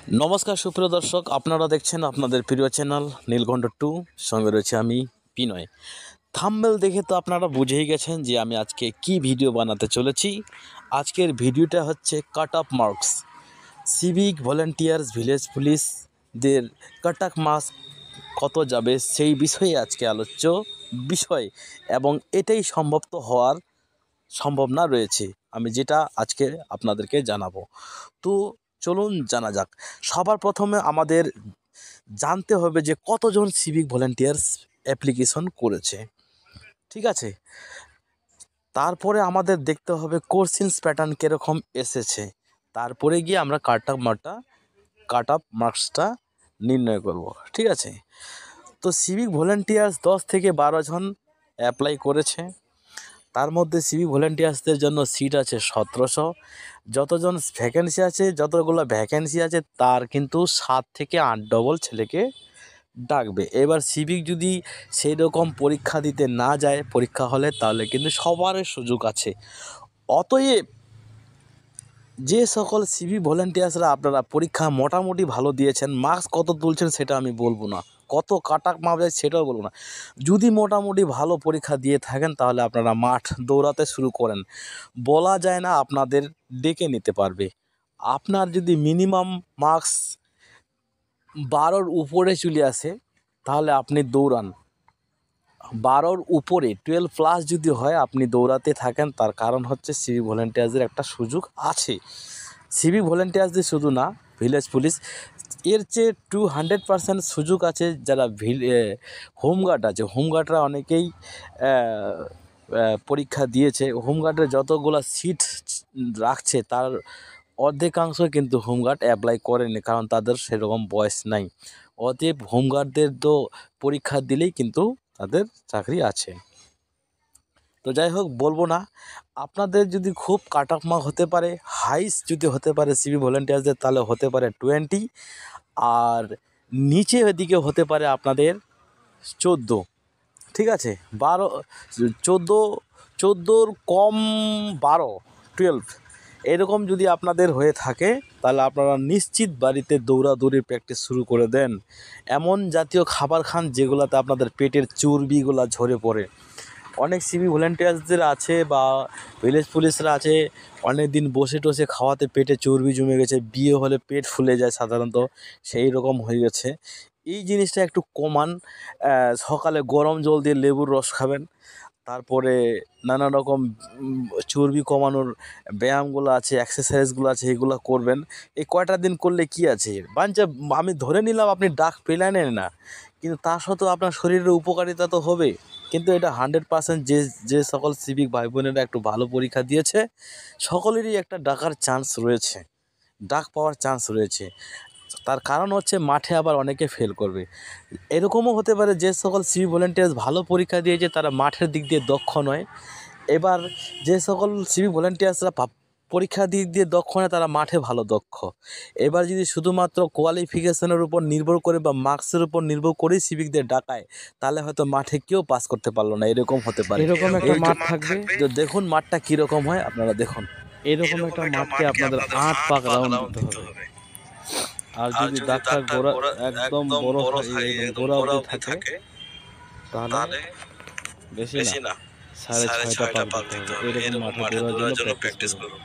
নমস্কার সুপ্রিয় দর্শক, আপনারা দেখছেন আপনাদের প্রিয় চ্যানেল নীলকণ্ঠ 2। সঙ্গে রয়েছে আমি বিনয়। থাম্বনেল দেখে তো আপনারা বুঝেই গেছেন যে আমি আজকে কি ভিডিও বানাতে চলেছি। আজকের ভিডিওটা হচ্ছে cut off marks, civic volunteers, village পুলিশদের কাট অফ মার্কস কত যাবে সেই বিষয়ে আজকে আলোচ্য বিষয়, এবং এটাই হওয়ার সম্ভাবনা রয়েছে আমি যেটা আজকে আপনাদেরকে জানাবো। তো চলুন জানা যাক। সবার প্রথমে আমাদের জানতে হবে যে কতজন সিভিক ভলেন্টিয়ার্স অ্যাপ্লিকেশন করেছে, ঠিক আছে। তারপরে আমাদের দেখতে হবে কোশ্চেন্স প্যাটার্ন কীরকম এসেছে, তারপরে গিয়ে আমরা কাট অফ মার্কসটা নির্ণয় করব, ঠিক আছে। তো সিভিক ভলেন্টিয়ার্স 10 থেকে 12 জন অ্যাপ্লাই করেছে। তার মধ্যে সিভিক ভলেন্টিয়ার্সদের জন্য সিট আছে 1700। যতজন ভ্যাকেন্সি আছে, যতগুলো ভ্যাকেন্সি আছে তার কিন্তু 7 থেকে 8 ডবল ছেলেকে ডাকবে। এবার সিভিক যদি সেই রকম পরীক্ষা দিতে না যায় পরীক্ষা হলে, তাহলে কিন্তু সবারই সুযোগ আছে। অতএব যে সকল সিভিক ভলেন্টিয়ার্সরা আপনারা পরীক্ষা মোটামুটি ভালো দিয়েছেন, মার্কস কত তুলছেন সেটা আমি বলবো না, কত কাটা মাপ যায় সেটাও বলবো না, যদি মোটামুটি ভালো পরীক্ষা দিয়ে থাকেন তাহলে আপনারা মাঠ দৌড়াতে শুরু করেন। বলা যায় না আপনাদের ডেকে নিতে পারবে। আপনার যদি মিনিমাম মার্কস 12-র উপরে চলে আসে তাহলে আপনি দৌড়ান। 12-র উপরে 12+ যদি হয় আপনি দৌড়াতে থাকেন। তার কারণ হচ্ছে সিভিক ভলেন্টিয়ার্সদের একটা সুযোগ আছে। সিভিক ভলেন্টিয়ার্সদের শুধু না, ভিলেজ পুলিশ এর চেয়ে 200% সুযোগ আছে। যারা হোমগার্ড আছে, হোমগার্ডরা অনেকেই পরীক্ষা দিয়েছে। হোমগার্ডের যতগুলো সিট রাখছে তার অর্ধেকাংশ কিন্তু হোমগার্ড অ্যাপ্লাই করেনি, কারণ তাদের সেরকম বয়স নাই। অতএব হোমগার্ডদের তো পরীক্ষা দিলেই কিন্তু তাদের চাকরি আছে। তো যাই হোক, বলবো না। আপনাদের যদি খুব কাট অফ মার্ক হতে পারে, হাইস্ট যদি হতে পারে সিভিক ভলেন্টিয়ার্সদের, তাহলে হতে পারে 20, আর নিচে দিকে হতে পারে আপনাদের 14, ঠিক আছে। 14-14 কম 12, 12 এরকম যদি আপনাদের হয়ে থাকে তাহলে আপনারা নিশ্চিত বাড়িতে দৌড়াদৌড়ি প্র্যাকটিস শুরু করে দেন। এমন জাতীয় খাবার খান যেগুলোতে আপনাদের পেটের চর্বিগুলো ঝরে পড়ে। অনেক সিভিক ভলেন্টিয়ার্সদের আছে বা ভিলেজ পুলিশরা আছে, অনেক দিন বসে টসে খাওয়াতে পেটে চর্বি জমে গেছে, বিয়ে হলে পেট ফুলে যায় সাধারণত, সেই রকম হয়ে গেছে। এই জিনিসটা একটু কমান। সকালে গরম জল দিয়ে লেবুর রস খাবেন। তারপরে নানা রকম চর্বি কমানোর ব্যায়ামগুলো আছে, এক্সারসাইজগুলো আছে, এগুলো করবেন। এই কয়টা দিন করলে কি আছে, বাঞ্চা আমি ধরে নিলাম আপনি ডাক পেলেন না, কিন্তু তা সত্ত্বেও আপনার শরীরের উপকারিতা তো হবে। কিন্তু এটা 100% যে সকল সিভিক ভাই বোনেরা একটু ভালো পরীক্ষা দিয়েছে সকলেরই একটা ডাকার চান্স রয়েছে, ডাক পাওয়ার চান্স রয়েছে। তার কারণ হচ্ছে মাঠে আবার অনেকে ফেল করবে। এরকমও হতে পারে যে সকল সিভিক ভলেন্টিয়ার্স ভালো পরীক্ষা দিয়েছে তারা মাঠের দিক দিয়ে দক্ষ নয়। এবার যে সকল সিভিক ভলেন্টিয়ার্সরা পরীক্ষার দিক দিয়ে দক্ষ নয় তারা মাঠে ভালো দক্ষ। এবার যদি শুধুমাত্র কোয়ালিফিকেশনের উপর নির্ভর করে বা মার্কসের উপর নির্ভর করেই সিভিকদের ডাকায়, তাহলে হয়তো মাঠে কেউ পাস করতে পারলো না, এরকম হতে পারে। এরকম একটা মাঠ থাকবে, তো দেখুন মাঠটা কীরকম হয়, আপনারা দেখুন। এরকম একটা মাঠকে আপনাদের 8 পাক রাউন্ড দিতে হবে। আর যদি দাগটা গোড়া একদম বড় গোড়া অবধি থাকে তাহলে বেশি না 6.5টা পাক দিতে হবে। এরকম মাঠে দৌড়ার জন্য প্র্যাকটিস করুন।